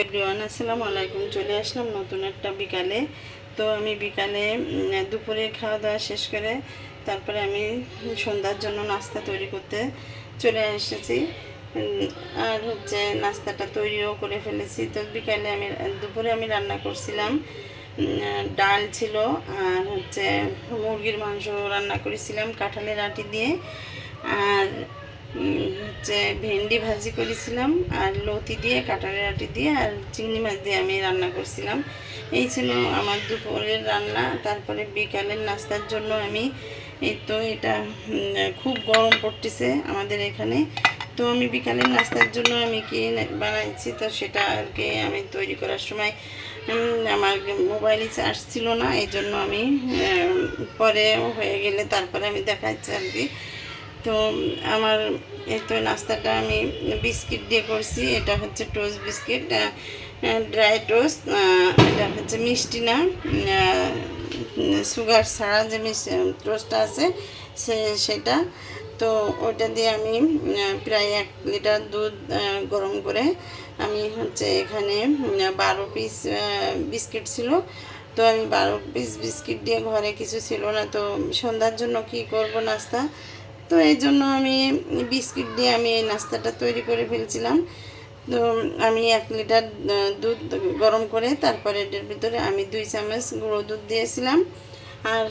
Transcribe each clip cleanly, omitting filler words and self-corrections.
Everyone, আসসালামু আলাইকুম। চলে আসলাম নতুন একটা বিকালে। তো আমি বিকালে দুপুরে খাওয়া দাওয়া শেষ করে তারপরে আমি সন্ধ্যার জন্য নাস্তা তৈরি করতে চলে এসেছি। আর নাস্তাটা তৈরিও করে ফেলেছি। তো বিকালে দুপুরে আমি রান্না করছিলাম, ডাল ছিল আর মুরগির মাংস রান্না করেছিলাম কাঁঠালের আটি দিয়ে, আর ভেন্ডি ভাজি করেছিলাম, আর লতি দিয়ে কাঁঠালের আটি দিয়ে আর চিংড়ি মাছ দিয়ে আমি রান্না করছিলাম। এই ছিল আমার দুপুরের রান্না। তারপরে বিকালের নাস্তার জন্য আমি এটা খুব গরম পড়তেছে আমাদের এখানে। তো আমি বিকালের নাস্তার জন্য আমি কি বানাইছি, তো সেটা আর কি আমি তৈরি করার সময় আমার মোবাইলে চার্জ ছিল না, এই জন্য আমি পরে হয়ে গেলে তারপরে আমি দেখাচ্ছি আর কি। তো আমার নাস্তাটা আমি বিস্কিট দিয়ে করছি। এটা হচ্ছে টোস্ট বিস্কিট, ড্রাই টোস্ট। এটা মিষ্টি না, সুগার ছাড়া যে টোস্টটা আছে সেটা। তো ওইটা দিয়ে আমি প্রায় 1 লিটার দুধ গরম করে আমি এখানে 12 পিস বিস্কিট ছিল। তো আমি 12 পিস বিস্কিট দিয়ে, ঘরে কিছু ছিল না, তো সন্ধ্যার জন্য কি করব নাস্তা, তো এই জন্য আমি বিস্কিট দিয়ে আমি এই নাস্তাটা তৈরি করে ফেলছিলাম। তো আমি 1 লিটার দুধ গরম করে তারপরে এটার ভিতরে আমি 2 চামচ গুঁড়ো দুধ দিয়েছিলাম, আর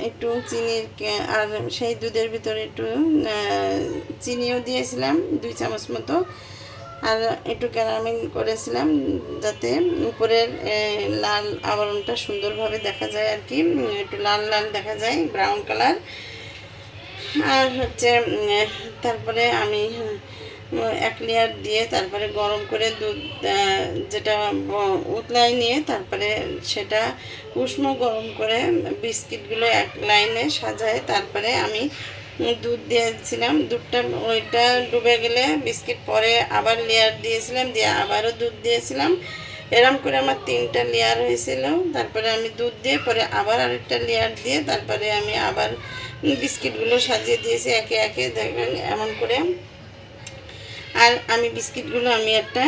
একটু চিনির, আর সেই দুধের ভিতরে একটু চিনিও দিয়েছিলাম 2 চামচ মতো, আর একটু ক্যারামেল করেছিলাম যাতে উপরের লাল আবরণটা সুন্দরভাবে দেখা যায় আর কি, একটু লাল লাল দেখা যায়, ব্রাউন কালার। আর তারপরে আমি 1 লেয়ার দিয়ে তারপরে গরম করে দুধ যেটা উতলাই নিয়ে তারপরে সেটা উষ্ণ গরম করে বিস্কিটগুলো এক লাইনে সাজায় তারপরে আমি দুধ দিয়েছিলাম। দুধটা ওইটা ডুবে গেলে বিস্কিট পরে আবার লেয়ার দিয়েছিলাম, দিয়ে আবারও দুধ দিয়েছিলাম। এরম করে আমার 3টা লেয়ার হয়েছিল। তারপরে আমি দুধ দিয়ে পরে আবার আরেকটা লেয়ার দিয়ে তারপরে আমি আবার বিস্কিটগুলো সাজিয়ে দিয়েছি একে একে, দেখবেন এমন করে। আর আমি বিস্কিটগুলো আমি একটা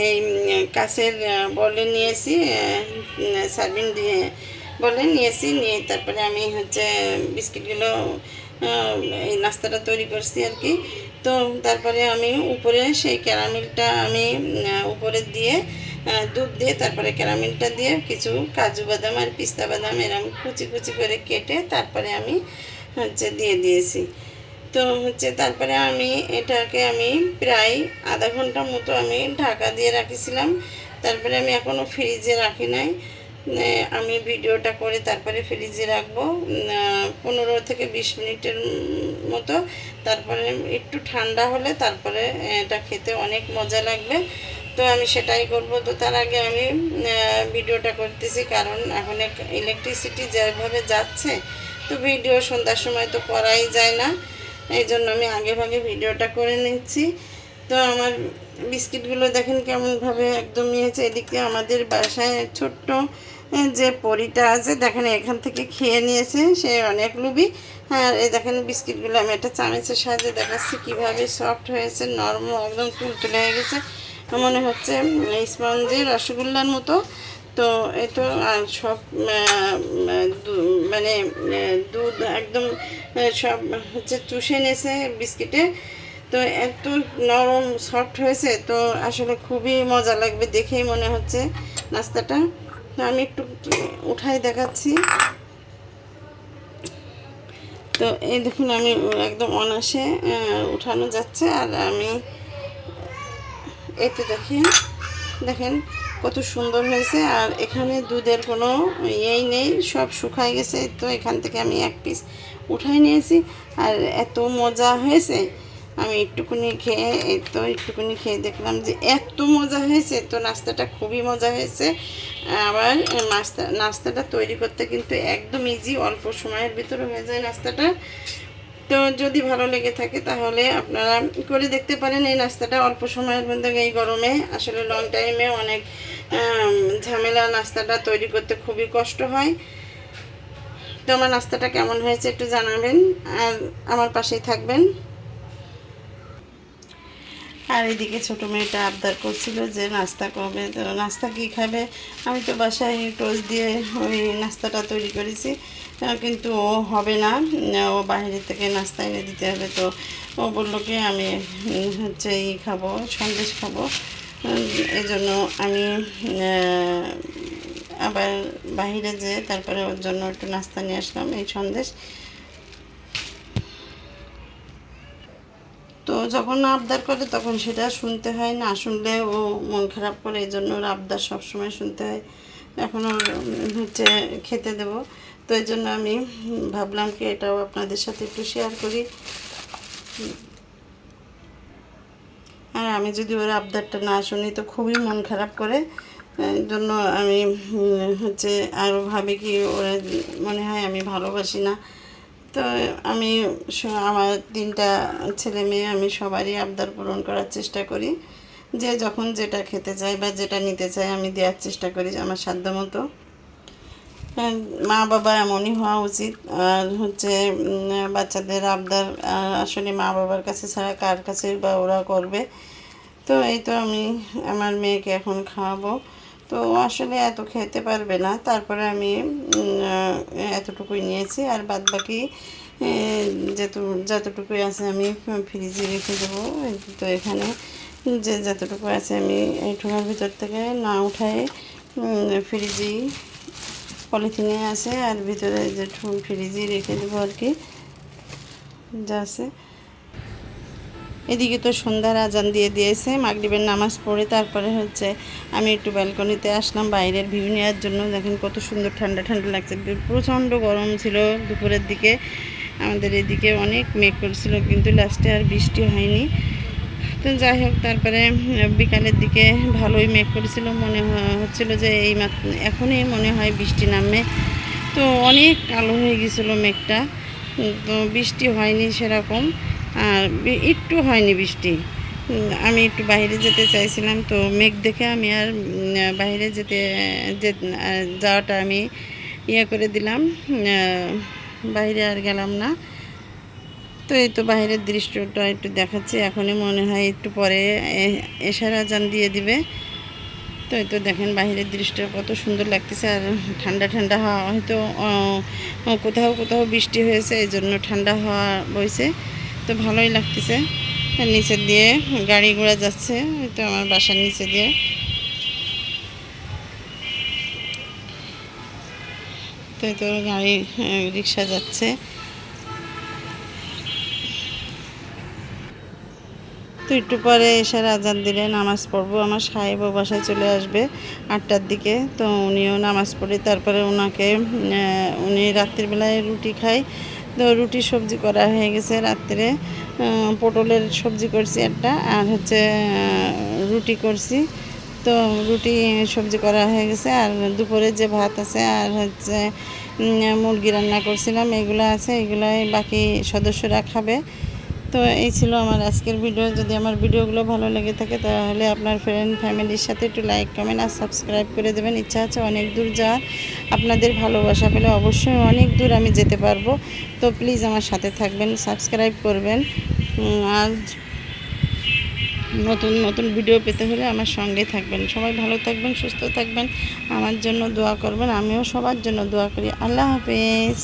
এই কাঁচের বলে নিয়েছি, সার্ভিং দিয়ে বলে নিয়েছি, নিয়ে তারপরে আমি বিস্কিটগুলো এই নাস্তাটা তৈরি করছি আর কি। তো তারপরে আমি উপরে সেই ক্যারামেলটা আমি উপরে দিয়ে দুধ দিয়ে তারপরে ক্যারামেলটা দিয়ে কিছু কাজু বাদাম আর পিস্তা বাদাম এরকম কুচি কুচি করে কেটে তারপরে আমি দিয়ে দিয়েছি। তো তারপরে আমি এটাকে আমি প্রায় আধা ঘন্টা মতো আমি ঢাকা দিয়ে রাখিছিলাম। তারপরে আমি এখনও ফ্রিজে রাখি নাই, আমি ভিডিওটা করে তারপরে ফ্রিজে রাখবো 15 থেকে 20 মিনিটের মতো। তারপরে একটু ঠান্ডা হলে তারপরে এটা খেতে অনেক মজা লাগবে, তো আমি সেটাই করব। তো তার আগে আমি ভিডিওটা করতেছি, কারণ এখন ইলেকট্রিসিটি যেভাবে যাচ্ছে, তো ভিডিও সন্ধ্যার সময় তো করাই যায় না, এই জন্য আমি আগে ভাগে ভিডিওটা করে নিচ্ছি। তো আমার বিস্কিটগুলো দেখেন কেমনভাবে একদম হয়েছে। এদিকে আমাদের বাসায় ছোট্ট যে পরিটা আছে দেখেন এখান থেকে খেয়ে নিয়েছে, সে অনেক লোভী। হ্যাঁ, এই দেখেন বিস্কিটগুলো আমি একটা চামচের সাহায্যে দেখাচ্ছি কীভাবে সফট হয়েছে, নরম একদম তুলতুলে হয়ে গেছে, মনে হচ্ছে স্পঞ্জের রসগোল্লার মতো। তো এই তো সব মানে দুধ একদম সব চুষে নিয়েছে বিস্কিটে, তো এত নরম সফট হয়েছে, তো আসলে খুবই মজা লাগবে, দেখেই মনে হচ্ছে নাস্তাটা। তো আমি একটু উঠাই দেখাচ্ছি। তো এই দেখুন আমি একদম অনায়াসে উঠানো যাচ্ছে, আর আমি এতে দেখেন কত সুন্দর হয়েছে। আর এখানে দুধের কোনো ইয়েই নেই, সব শুকায় গেছে। তো এখান থেকে আমি 1 পিস উঠাই নিয়েছি, আর এত মজা হয়েছে। আমি একটুখানি খেয়ে দেখলাম যে এত মজা হয়েছে। তো নাস্তাটা খুবই মজা হয়েছে। আবার নাস্তাটা তৈরি করতে কিন্তু একদম ইজি, অল্প সময়ের ভিতরে হয়ে যায় নাস্তাটা। তো যদি ভালো লেগে থাকে তাহলে আপনারা করে দেখতে পারেন এই নাস্তাটা অল্প সময়ের মধ্যে। এই গরমে আসলে লং টাইমে অনেক ঝামেলা, নাস্তাটা তৈরি করতে খুবই কষ্ট হয়। তো আমার নাস্তাটা কেমন হয়েছে একটু জানাবেন, আর আমার পাশেই থাকবেন। আর এদিকে ছোটো মেয়েটা আবদার করছিল যে নাস্তা করবে, তো নাস্তা কী খাবে। আমি তো বাসায় টোস্ট দিয়ে ওই নাস্তাটা তৈরি করেছি, কিন্তু ও হবে না, ও বাইরে থেকে নাস্তা এনে দিতে হবে। তো ও বললো কি আমি হচ্ছে খাবো, সন্দেশ খাবো। এই জন্য আমি আবার বাইরে যেয়ে তারপরে ওর জন্য একটু নাস্তা নিয়ে আসলাম, এই সন্দেশ। তো যখন আবদার করে তখন সেটা শুনতে হয়, না শুনলে ও মন খারাপ করে, এই জন্য ওর আবদার সবসময় শুনতে হয়। এখন ওর হচ্ছে খেতে দেব, তো এই জন্য আমি ভাবলাম কি এটাও আপনাদের সাথে একটু শেয়ার করি। আর আমি যদি ওর আবদারটা না শুনি তো খুবই মন খারাপ করে, এই জন্য আমি হচ্ছে আরও ভাবি কি ওরা মনে হয় আমি ভালোবাসি না। তো আমি আমার 3টা ছেলে মেয়ে, আমি সবারই আবদার পূরণ করার চেষ্টা করি, যে যখন যেটা খেতে চায় বা যেটা নিতে চায় আমি দেওয়ার চেষ্টা করি আমার সাধ্য মতো। মা বাবা এমনই হওয়া উচিত। আর হচ্ছে বাচ্চাদের আবদার আসলে মা বাবার কাছে ছাড়া কার কাছে বা ওরা করবে। তো এই তো আমি আমার মেয়েকে এখন খাওয়াবো। তো আসলে এত খেতে পারবে না, তারপরে আমি এতটুকুই নিয়েছি, আর বাদ বাকি যতটুকুই আছে আমি ফ্রিজে রেখে দেবো। তো এখানে যে যতটুকু আছে আমি এই ঠোঙার ভিতর থেকে না উঠায় ফ্রিজেই পলিথিনে আছে, আর ভিতরে যে ফ্রিজেই রেখে দেবো আর কি যা আছে। এদিকে তো সন্ধ্যার আজান দিয়ে দিয়েছে, মাগরিবের নামাজ পড়ে তারপরে হচ্ছে আমি একটু ব্যালকনিতে আসলাম বাইরের ভিউ নেওয়ার জন্য। দেখেন কত সুন্দর ঠান্ডা ঠান্ডা লাগছে, প্রচণ্ড গরম ছিল দুপুরের দিকে। আমাদের এদিকে অনেক মেঘ করছিল, কিন্তু লাস্টে আর বৃষ্টি হয়নি। তো যাই হোক, তারপরে বিকালের দিকে ভালোই মেঘ করেছিল, মনে হচ্ছিল যে এখনই মনে হয় বৃষ্টি নামবে। তো অনেক কালো হয়ে গেছিলো মেঘটা, তো বৃষ্টি হয়নি সেরকম, আর একটু হয়নি বৃষ্টি। আমি একটু বাইরে যেতে চাইছিলাম, তো মেঘ দেখে আমি আর বাইরে যাওয়াটা আমি করে দিলাম, বাইরে আর গেলাম না। তো এই তো বাইরের দৃশ্যটা একটু দেখাচ্ছি, এখনই মনে হয় একটু পরে এশার আজান দিয়ে দিবে। তো এই তো দেখেন বাইরের দৃশ্যটা কত সুন্দর লাগতেছে, আর ঠান্ডা ঠান্ডা হাওয়া, হয়তো কোথাও কোথাও বৃষ্টি হয়েছে এই জন্য ঠান্ডা হাওয়া বইছে, তো ভালোই লাগতেছে। নিচে দিয়ে গাড়ি ঘোড়া যাচ্ছে, তো আমার বাসার নিচে দিয়ে। তো এই তো গাড়ি রিক্সা যাচ্ছে। তো একটু পরে এশার আজান দিলে নামাজ পড়বো, আমার সাহেবও বাসায় চলে আসবে 8টার দিকে। তো উনিও নামাজ পড়ে তারপরে উনি রাত্রিবেলায় রুটি খায়। তো রুটি সবজি করা হয়ে গেছে রাত্রে, পটলের সবজি করছি একটা, আর হচ্ছে রুটি করছি। তো রুটি সবজি করা হয়ে গেছে, আর দুপুরে যে ভাত আছে আর হচ্ছে মুরগি রান্না করছিলাম এগুলো আছে, এগুলাই বাকি সদস্যরা খাবে। তো এই ছিল আমার আজকের ভিডিও। যদি আমার ভিডিওগুলো ভালো লেগে থাকে তাহলে আপনার ফ্রেন্ড ফ্যামিলির সাথে একটু লাইক কমেন্ট আর সাবস্ক্রাইব করে দেবেন। ইচ্ছা আছে অনেক দূর যাওয়ার, আপনাদের ভালোবাসা পেলে অবশ্যই অনেক দূর আমি যেতে পারবো। তো প্লিজ আমার সাথে থাকবেন, সাবস্ক্রাইব করবেন, আর নতুন নতুন ভিডিও পেতে হলে আমার সঙ্গে থাকবেন। সবাই ভালো থাকবেন, সুস্থ থাকবেন, আমার জন্য দোয়া করবেন, আমিও সবার জন্য দোয়া করি। আল্লাহ হাফেজ।